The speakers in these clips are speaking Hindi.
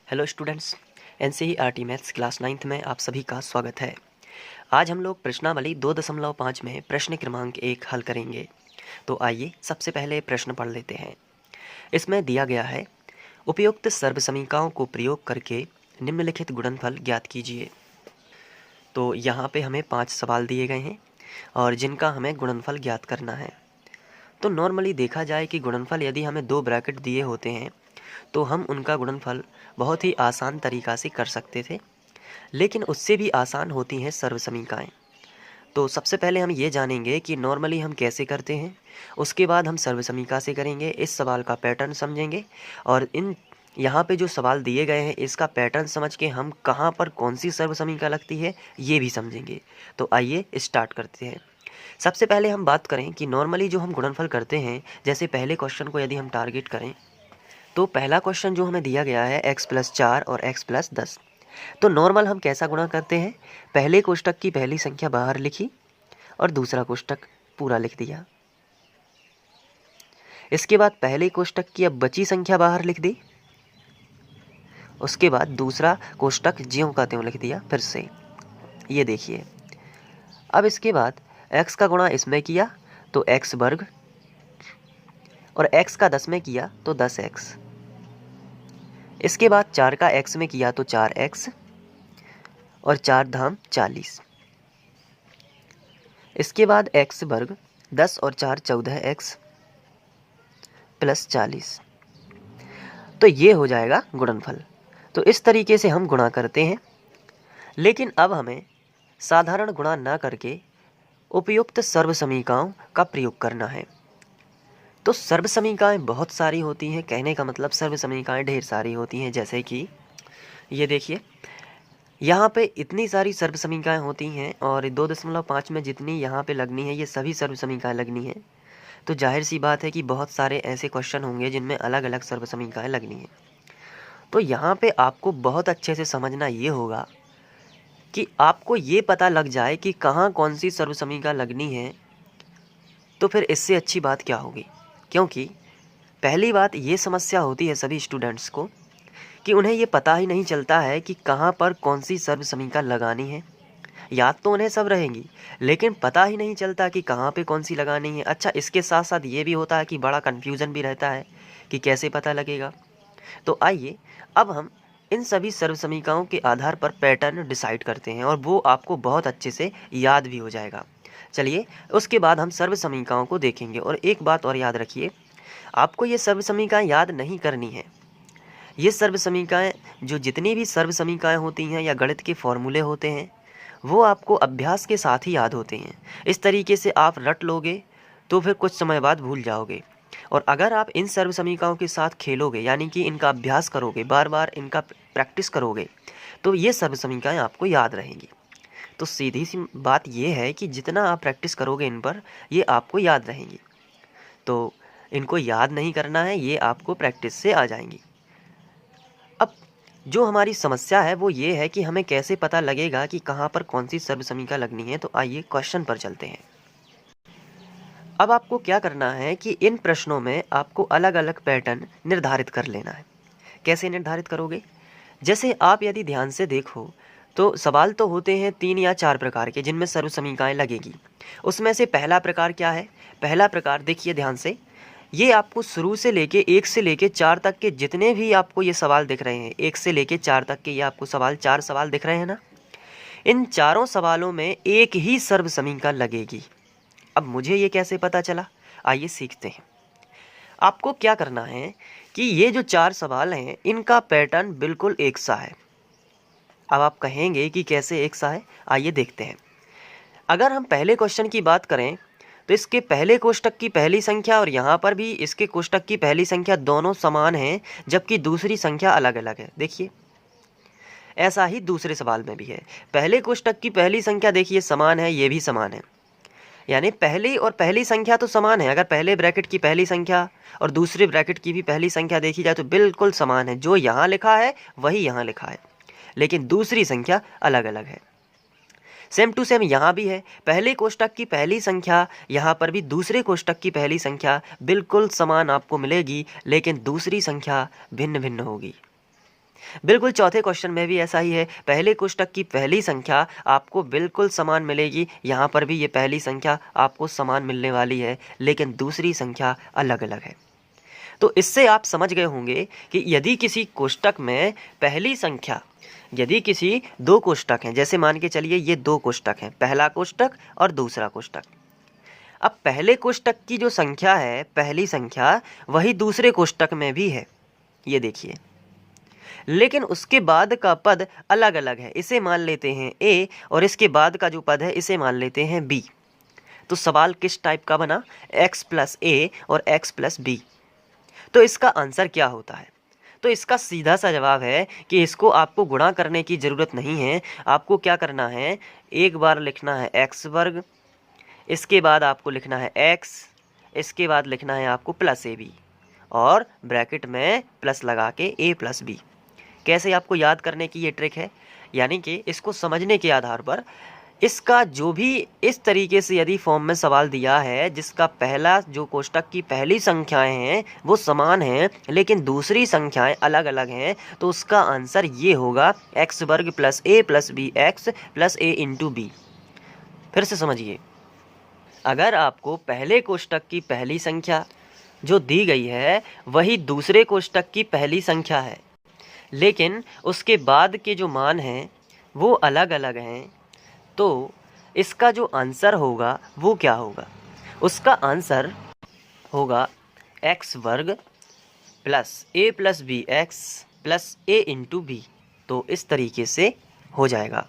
Hello students, NCERT maths class 9th में आप सभी का स्वागत है। आज हम लोग प्रश्नावली 2.5 में प्रश्न क्रमांक 1 हल करेंगे। तो आइए सबसे पहले प्रश्न पढ़ लेते हैं। इसमें दिया गया है, उपयुक्त सर्वसमीकरणों को प्रयोग करके निम्नलिखित गुणनफल ज्ञात कीजिए। तो यहाँ पे हमें 5 सवाल दिए गए हैं और जिनका हमें गुणनफल ज्ञात करना है। तो नॉर्मली देखा जाए कि गुणनफल यदि हमें 2 ब्रैकेट दिए होते हैं तो हम उनका गुणनफल बहुत ही आसान तरीक़ा से कर सकते थे, लेकिन उससे भी आसान होती हैं सर्वसमीकरणें। तो सबसे पहले हम ये जानेंगे कि नॉर्मली हम कैसे करते हैं, उसके बाद हम सर्वसमीकरण से करेंगे, इस सवाल का पैटर्न समझेंगे और यहाँ पे जो सवाल दिए गए हैं इसका पैटर्न समझ के हम कहाँ पर कौन सी सर्वसमीकरण लगती है ये भी समझेंगे। तो आइए स्टार्ट करते हैं। सबसे पहले हम बात करें कि नॉर्मली जो हम गुणनफल करते हैं, जैसे पहले क्वेश्चन को यदि हम टारगेट करें तो पहला क्वेश्चन जो हमें दिया गया है x+4 और x+10। तो नॉर्मल हम कैसा गुणा करते हैं, पहले कोष्टक की पहली संख्या बाहर लिखी और दूसरा कोष्टक पूरा लिख दिया। इसके बाद पहले कोष्टक की अब बची संख्या बाहर लिख दी, उसके बाद दूसरा कोष्टक ज्यों का त्यों लिख दिया फिर से। ये देखिए, अब इसके बाद x का गुणा इसमें किया तो x वर्ग और x का 10 में किया तो 10x। इसके बाद 4 का x में किया तो 4x और 4 धाम 40। इसके बाद x वर्ग 10 और 4 14x प्लस 40। तो ये हो जाएगा गुणनफल। तो इस तरीके से हम गुणा करते हैं, लेकिन अब हमें साधारण गुणा ना करके उपयुक्त सर्वसमीकरणों का प्रयोग करना है। तो सर्वसमीकरणें बहुत सारी होती हैं, कहने का मतलब सर्वसमीकरणें ढेर सारी होती हैं। जैसे कि ये देखिए, यहाँ पे इतनी सारी सर्वसमीकरणें होती हैं और 2.5 में जितनी यहाँ पे लगनी है ये सभी सर्वसमीकरणें लगनी हैं। तो जाहिर सी बात है कि बहुत सारे ऐसे क्वेश्चन होंगे जिनमें अलग अलग सर्वसमीकरणें लगनी हैं। तो यहाँ पे आपको बहुत अच्छे से समझना ये होगा कि आपको ये पता लग जाए कि कहाँ कौन सी सर्वसमीकरण लगनी है, तो फिर इससे अच्छी बात क्या होगी। क्योंकि पहली बात ये समस्या होती है सभी स्टूडेंट्स को कि उन्हें ये पता ही नहीं चलता है कि कहाँ पर कौन सी सर्वसमीकरण लगानी है। याद तो उन्हें सब रहेंगी, लेकिन पता ही नहीं चलता कि कहाँ पे कौन सी लगानी है। अच्छा, इसके साथ साथ ये भी होता है कि बड़ा कन्फ्यूज़न भी रहता है कि कैसे पता लगेगा। तो आइए अब हम इन सभी सर्वसमीकरणों के आधार पर पैटर्न डिसाइड करते हैं और वो आपको बहुत अच्छे से याद भी हो जाएगा। चलिए, उसके बाद हम सर्वसमीकरणों को देखेंगे। और एक बात और याद रखिए, आपको ये सर्वसमीकरण याद नहीं करनी है। ये सर्वसमीकरण जो जितनी भी सर्वसमीकरण होती हैं या गणित के फॉर्मूले होते हैं वो आपको अभ्यास के साथ ही याद होते हैं। इस तरीके से आप रट लोगे तो फिर कुछ समय बाद भूल जाओगे। और अगर आप इन सर्वसमीकरणों के साथ खेलोगे, यानी कि इनका अभ्यास करोगे, बार बार इनका प्रैक्टिस करोगे, तो ये सर्वसमीकरण आपको याद रहेंगी। तो सीधी सी बात ये है कि जितना आप प्रैक्टिस करोगे इन पर, ये आपको याद रहेंगी। तो इनको याद नहीं करना है, ये आपको प्रैक्टिस से आ जाएंगी। अब जो हमारी समस्या है वो ये है कि हमें कैसे पता लगेगा कि कहाँ पर कौन सी सर्वसमीकरण लगनी है। तो आइए क्वेश्चन पर चलते हैं। अब आपको क्या करना है कि इन प्रश्नों में आपको अलग अलग पैटर्न निर्धारित कर लेना है। कैसे निर्धारित करोगे? जैसे आप यदि ध्यान से देखो तो सवाल तो होते हैं 3 या 4 प्रकार के जिनमें सर्वसमीकरणें लगेगी। उसमें से पहला प्रकार क्या है? पहला प्रकार देखिए ध्यान से, ये आपको शुरू से लेके 1 से लेके 4 तक के जितने भी आपको ये सवाल दिख रहे हैं, 1 से लेके 4 तक के ये आपको सवाल 4 सवाल दिख रहे हैं ना, इन चारों सवालों में एक ही सर्वसमीकरण लगेगी। अब मुझे ये कैसे पता चला, आइए सीखते हैं। आपको क्या करना है कि ये जो 4 सवाल हैं इनका पैटर्न बिल्कुल एक सा है। अब आप कहेंगे कि कैसे एक सा है, आइए देखते हैं। अगर हम पहले क्वेश्चन की बात करें तो इसके पहले कोष्टक की पहली संख्या और यहाँ पर भी इसके कोष्टक की पहली संख्या दोनों समान हैं, जबकि दूसरी संख्या अलग अलग है। देखिए, ऐसा ही दूसरे सवाल में भी है। पहले कोष्टक की पहली संख्या देखिए समान है, ये भी समान है, यानी पहली और पहली संख्या तो समान है। अगर पहले ब्रैकेट की पहली संख्या और दूसरे ब्रैकेट की भी पहली संख्या देखी जाए तो बिल्कुल समान है। जो यहाँ लिखा है वही यहाँ लिखा है, लेकिन दूसरी संख्या अलग अलग है। सेम टू सेम यहाँ भी है। पहले कोष्टक की पहली संख्या, यहाँ पर भी दूसरे कोष्टक की पहली संख्या बिल्कुल समान आपको मिलेगी, लेकिन दूसरी संख्या भिन्न भिन्न होगी। बिल्कुल चौथे क्वेश्चन में भी ऐसा ही है। पहले कोष्टक की पहली संख्या आपको बिल्कुल समान मिलेगी, यहाँ पर भी ये पहली संख्या आपको समान मिलने वाली है, लेकिन दूसरी संख्या अलग अलग है। तो इससे आप समझ गए होंगे कि यदि किसी कोष्टक में पहली संख्या, यदि किसी दो कोष्टक हैं, जैसे मान के चलिए ये दो कोष्टक हैं, पहला कोष्टक और दूसरा कोष्टक। अब पहले कोष्टक की जो संख्या है, पहली संख्या, वही दूसरे कोष्टक में भी है, ये देखिए, लेकिन उसके बाद का पद अलग अलग है। इसे मान लेते हैं ए और इसके बाद का जो पद है इसे मान लेते हैं बी। तो सवाल किस टाइप का बना? x प्लस ए और x प्लस बी। तो इसका आंसर क्या होता है? तो इसका सीधा सा जवाब है कि इसको आपको गुणा करने की ज़रूरत नहीं है। आपको क्या करना है, एक बार लिखना है x वर्ग, इसके बाद आपको लिखना है x, इसके बाद लिखना है आपको प्लस ए बी और ब्रैकेट में प्लस लगा के a प्लस बी। कैसे आपको याद करने की ये ट्रिक है, यानी कि इसको समझने के आधार पर इसका जो भी इस तरीके से यदि फॉर्म में सवाल दिया है, जिसका पहला जो कोष्टक की पहली संख्याएं हैं वो समान हैं लेकिन दूसरी संख्याएं अलग अलग हैं, तो उसका आंसर ये होगा x वर्ग प्लस ए प्लस बी एक्स प्लस ए इंटू बी। फिर से समझिए, अगर आपको पहले कोष्टक की पहली संख्या जो दी गई है वही दूसरे कोष्टक की पहली संख्या है, लेकिन उसके बाद के जो मान हैं वो अलग अलग हैं, तो इसका जो आंसर होगा वो क्या होगा? उसका आंसर होगा x वर्ग प्लस ए प्लस बी एक्स प्लस ए इंटू बी। तो इस तरीके से हो जाएगा।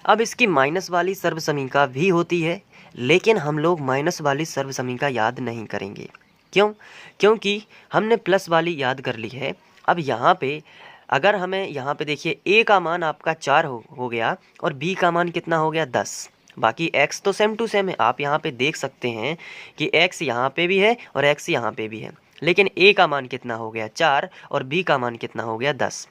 अब इसकी माइनस वाली सर्वसमीका भी होती है, लेकिन हम लोग माइनस वाली सर्वसमीका याद नहीं करेंगे। क्यों? क्योंकि हमने प्लस वाली याद कर ली है। अब यहाँ पे अगर हमें यहाँ पे देखिए a का मान आपका 4 हो गया और b का मान कितना हो गया 10। बाकी x तो सेम टू सेम है, आप यहाँ पे देख सकते हैं कि x यहाँ पे भी है और x यहाँ पे भी है, लेकिन a का मान कितना हो गया 4 और b का मान कितना हो गया 10।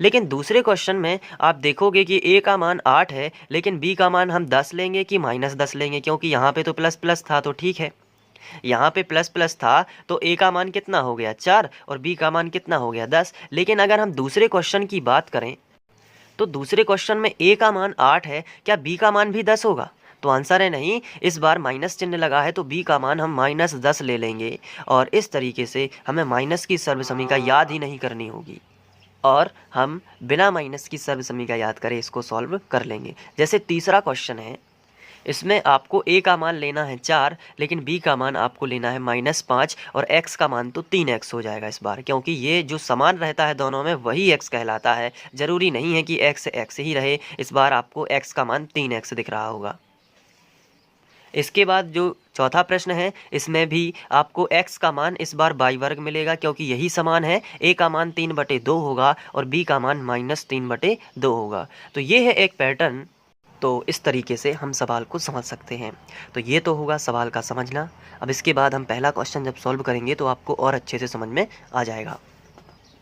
लेकिन दूसरे क्वेश्चन में आप देखोगे कि a का मान 8 है लेकिन b का मान हम 10 लेंगे कि -10 लेंगे, क्योंकि यहाँ पे तो प्लस प्लस था तो ठीक है, यहाँ पे प्लस प्लस था तो a का मान कितना हो गया 4 और b का मान कितना हो गया 10। लेकिन अगर हम दूसरे क्वेश्चन की बात करें तो दूसरे क्वेश्चन में a का मान 8 है, क्या b का मान भी 10 होगा? तो आंसर है नहीं। इस बार माइनस चिन्ह लगा है तो b का मान हम -10 ले लेंगे और इस तरीके से हमें माइनस की सर्वसमीका याद ही नहीं करनी होगी और हम बिना माइनस की सर्वसमीका याद करे इसको सॉल्व कर लेंगे। जैसे तीसरा क्वेश्चन है, इसमें आपको a का मान लेना है 4 लेकिन b का मान आपको लेना है -5 और x का मान तो 3x हो जाएगा इस बार, क्योंकि ये जो समान रहता है दोनों में वही x कहलाता है। ज़रूरी नहीं है कि x ही रहे, इस बार आपको x का मान 3x दिख रहा होगा। इसके बाद जो चौथा प्रश्न है, इसमें भी आपको x का मान इस बार बाई वर्ग मिलेगा, क्योंकि यही समान है। a का मान 3/2 होगा और b का मान -3/2 होगा। तो ये है एक पैटर्न। तो इस तरीके से हम सवाल को समझ सकते हैं। तो ये तो होगा सवाल का समझना। अब इसके बाद हम पहला क्वेश्चन जब सॉल्व करेंगे तो आपको और अच्छे से समझ में आ जाएगा।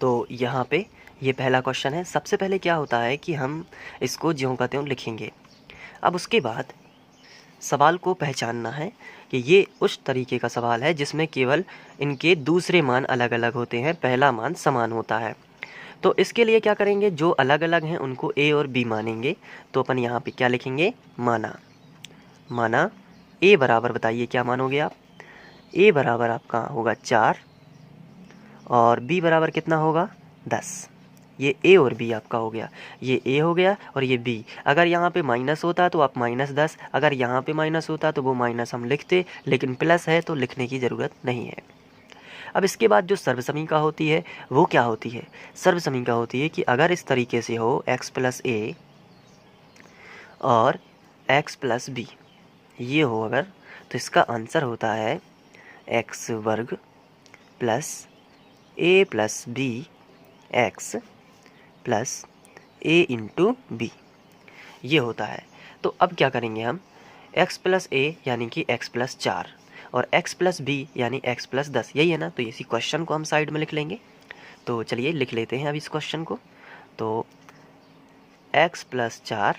तो यहाँ पे ये पहला क्वेश्चन है। सबसे पहले क्या होता है कि हम इसको ज्यों का त्यों लिखेंगे। अब उसके बाद सवाल को पहचानना है कि ये उस तरीके का सवाल है जिसमें केवल इनके दूसरे मान अलग अलग होते हैं, पहला मान समान होता है। तो इसके लिए क्या करेंगे, जो अलग अलग हैं उनको a और b मानेंगे। तो अपन यहाँ पे क्या लिखेंगे, माना a बराबर, बताइए क्या मानोगे आप? a बराबर आपका होगा 4 और b बराबर कितना होगा 10। ये a और b आपका हो गया, ये a हो गया और ये b। अगर यहाँ पे माइनस होता तो आप -10, अगर यहाँ पे माइनस होता तो वो माइनस हम लिखते, लेकिन प्लस है तो लिखने की ज़रूरत नहीं है। अब इसके बाद जो सर्वसमीका होती है वो क्या होती है? सर्वसमीका होती है कि अगर इस तरीके से हो x प्लस a और x प्लस b, ये हो अगर, तो इसका आंसर होता है x वर्ग plus a plus b x plus a into b, ये होता है। तो अब क्या करेंगे हम, x प्लस a यानी कि x प्लस 4 और x प्लस बी यानी x प्लस 10, यही है ना। तो इसी क्वेश्चन को हम साइड में लिख लेंगे। तो चलिए लिख लेते हैं अब इस क्वेश्चन को। तो x प्लस 4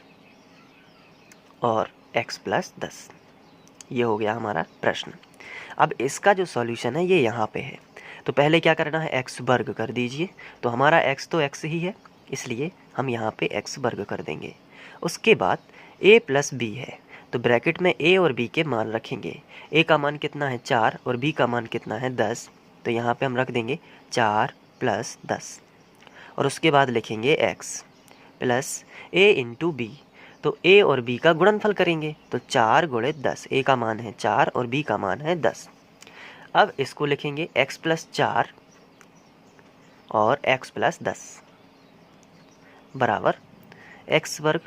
और x प्लस 10, ये हो गया हमारा प्रश्न। अब इसका जो सॉल्यूशन है ये यहाँ पे है। तो पहले क्या करना है, x वर्ग कर दीजिए। तो हमारा x तो x ही है इसलिए हम यहाँ पे x वर्ग कर देंगे। उसके बाद a प्लस b है, तो ब्रैकेट में a और b के मान रखेंगे। a का मान कितना है 4 और b का मान कितना है 10, तो यहाँ पे हम रख देंगे 4 + 10 और उसके बाद लिखेंगे x plus a into b. तो a और b का गुणनफल करेंगे, तो 4 × 10, a का मान है 4 और b का मान है 10। अब इसको लिखेंगे x प्लस 4 और x प्लस 10 बराबर x वर्ग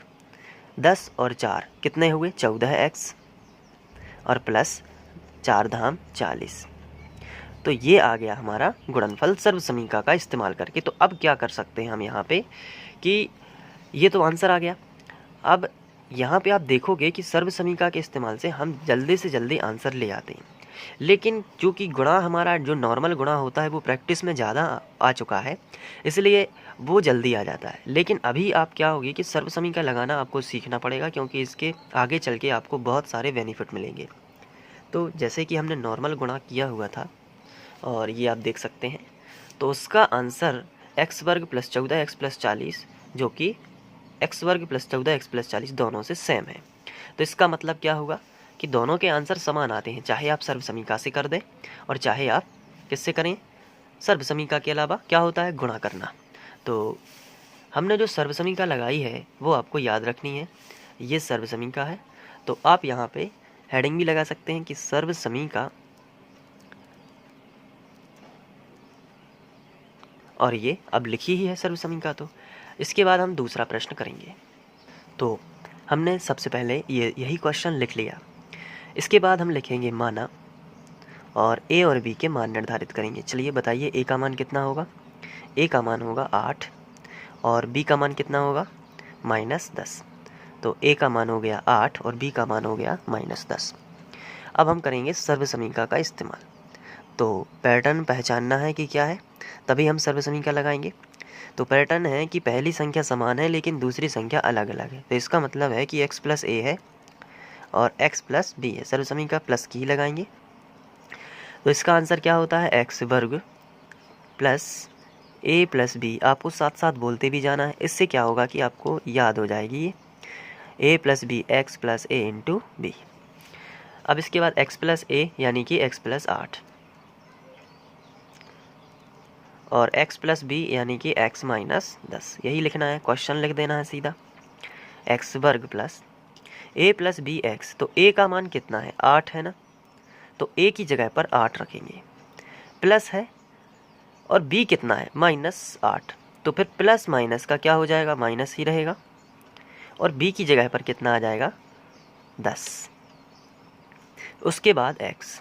10 और 4 कितने हुए 14x और प्लस 4 धाम 40। तो ये आ गया हमारा गुणनफल सर्वसमीका का इस्तेमाल करके। तो अब क्या कर सकते हैं हम यहाँ पे कि ये तो आंसर आ गया। अब यहाँ पे आप देखोगे कि सर्वसमीका के इस्तेमाल से हम जल्दी से जल्दी आंसर ले आते हैं, लेकिन चूँकि गुणा हमारा जो नॉर्मल गुणा होता है वो प्रैक्टिस में ज़्यादा आ चुका है, इसलिए वो जल्दी आ जाता है। लेकिन अभी आप क्या होगी कि सर्वसमीका लगाना आपको सीखना पड़ेगा, क्योंकि इसके आगे चल के आपको बहुत सारे बेनिफिट मिलेंगे। तो जैसे कि हमने नॉर्मल गुणा किया हुआ था और ये आप देख सकते हैं, तो उसका आंसर x वर्ग प्लस 14x प्लस 40, जो कि x वर्ग प्लस 14x प्लस 40 दोनों से सेम है। तो इसका मतलब क्या होगा कि दोनों के आंसर समान आते हैं, चाहे आप सर्वसमीका से कर दें और चाहे आप किससे करें। सर्वसमीका के अलावा क्या होता है गुणा करना। तो हमने जो सर्वसमीका लगाई है वो आपको याद रखनी है, ये सर्वसमीका है। तो आप यहाँ पे हेडिंग भी लगा सकते हैं कि सर्वसमीका, और ये अब लिखी ही है सर्वसमीका। तो इसके बाद हम दूसरा प्रश्न करेंगे। तो हमने सबसे पहले यही क्वेश्चन लिख लिया। इसके बाद हम लिखेंगे माना और a और b के मान निर्धारित करेंगे। चलिए बताइए a का मान कितना होगा। a का मान होगा 8 और b का मान कितना होगा -10। तो a का मान हो गया 8 और b का मान हो गया -10। अब हम करेंगे सर्वसमीका का इस्तेमाल। तो पैटर्न पहचानना है कि क्या है, तभी हम सर्वसमीका लगाएंगे। तो पैटर्न है कि पहली संख्या समान है लेकिन दूसरी संख्या अलग अलग है। तो इसका मतलब है कि x प्लस a है और x प्लस b है। सर्वसमीका प्लस की ही लगाएंगे। तो इसका आंसर क्या होता है x वर्ग प्लस a प्लस b। आपको साथ साथ बोलते भी जाना है, इससे क्या होगा कि आपको याद हो जाएगी ये a plus b, x plus a into b. अब इसके बाद x प्लस a यानी कि x प्लस 8 और x प्लस बी यानी कि x माइनस 10। यही लिखना है, क्वेश्चन लिख देना है सीधा। x वर्ग plus a plus b x. तो a का मान कितना है 8 है ना, तो a की जगह पर 8 रखेंगे, प्लस है और b कितना है -8। तो फिर प्लस माइनस का क्या हो जाएगा, माइनस ही रहेगा और b की जगह पर कितना आ जाएगा 10। उसके बाद x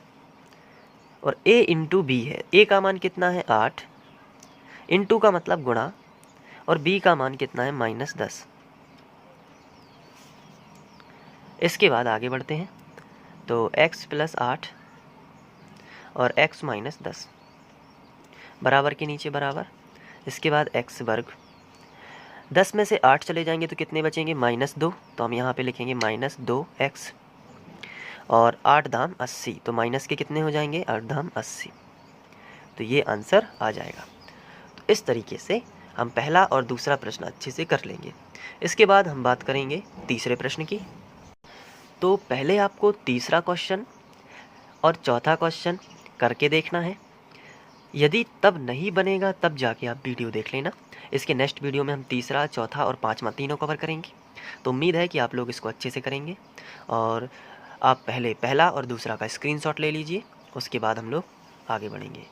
और a इंटू b है। a का मान कितना है 8, इंटू का मतलब गुणा, और b का मान कितना है -10। इसके बाद आगे बढ़ते हैं। तो x प्लस 8 और x माइनस 10 बराबर के नीचे बराबर। इसके बाद x वर्ग, 10 में से 8 चले जाएंगे तो कितने बचेंगे -2। तो हम यहाँ पे लिखेंगे -2x और 8 धाम 80। तो माइनस के कितने हो जाएंगे 8 धाम 80। तो ये आंसर आ जाएगा। तो इस तरीके से हम पहला और दूसरा प्रश्न अच्छे से कर लेंगे। इसके बाद हम बात करेंगे तीसरे प्रश्न की। तो पहले आपको तीसरा क्वेश्चन और चौथा क्वेश्चन करके देखना है। यदि तब नहीं बनेगा तब जाके आप वीडियो देख लेना। इसके नेक्स्ट वीडियो में हम तीसरा, चौथा और पांचवा तीनों कवर करेंगे। तो उम्मीद है कि आप लोग इसको अच्छे से करेंगे और आप पहले पहला और दूसरा का स्क्रीनशॉट ले लीजिए, उसके बाद हम लोग आगे बढ़ेंगे।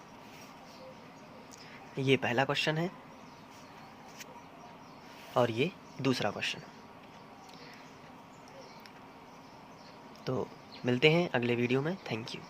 ये पहला क्वेश्चन है और ये दूसरा क्वेश्चन। तो मिलते हैं अगले वीडियो में। Thank you.